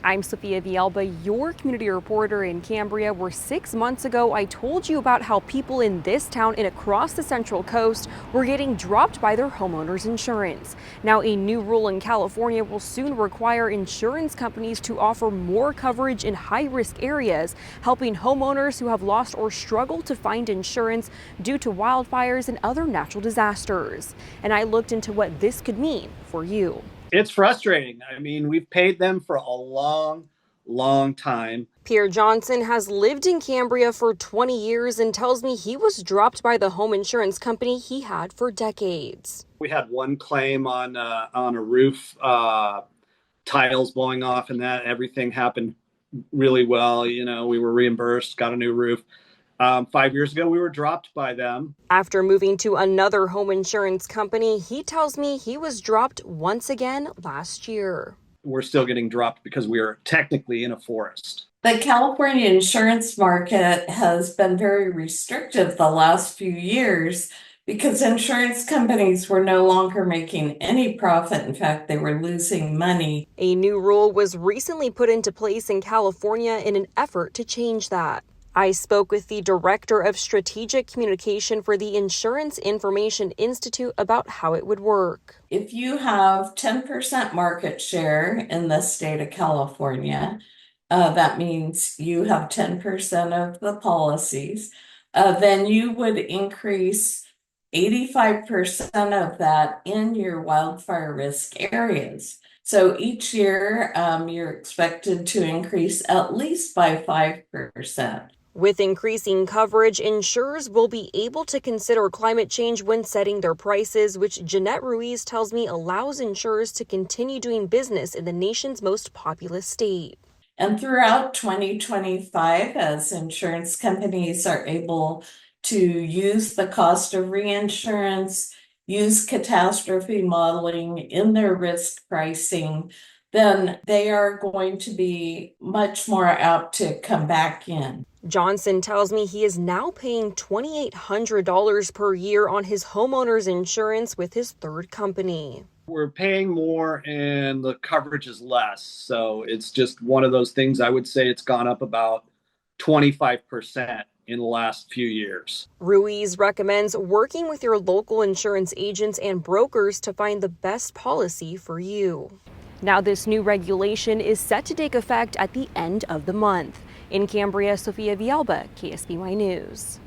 I'm Sophia Villalba, your community reporter in Cambria, where 6 months ago I told you about how people in this town and across the Central Coast were getting dropped by their homeowners insurance. Now, a new rule in California will soon require insurance companies to offer more coverage in high-risk areas, helping homeowners who have lost or struggled to find insurance due to wildfires and other natural disasters. And I looked into what this could mean for you. It's frustrating. I mean, we've paid them for a long time. Pierre Johnson has lived in Cambria for 20 years and tells me he was dropped by the home insurance company he had for decades. We had one claim on a roof, tiles blowing off, and that everything happened really well. You know, we were reimbursed, got a new roof. 5 years ago, we were dropped by them. After moving to another home insurance company, he tells me he was dropped once again last year. We're still getting dropped because we are technically in a forest. The California insurance market has been very restrictive the last few years because insurance companies were no longer making any profit. In fact, they were losing money. A new rule was recently put into place in California in an effort to change that. I spoke with the director of strategic communication for the Insurance Information Institute about how it would work. If you have 10% market share in the state of California, that means you have 10% of the policies, then you would increase 85% of that in your wildfire risk areas. So each year, you're expected to increase at least by 5%. With increasing coverage, insurers will be able to consider climate change when setting their prices, which Jeanette Ruiz tells me allows insurers to continue doing business in the nation's most populous state. And throughout 2025, as insurance companies are able to use the cost of reinsurance, use catastrophe modeling in their risk pricing, then they are going to be much more apt to come back in. Johnson tells me he is now paying $2,800 per year on his homeowner's insurance with his third company. We're paying more and the coverage is less. So it's just one of those things. I would say it's gone up about 25% in the last few years. Ruiz recommends working with your local insurance agents and brokers to find the best policy for you. Now, this new regulation is set to take effect at the end of the month. In Cambria, Sophia Villalba, KSBY News.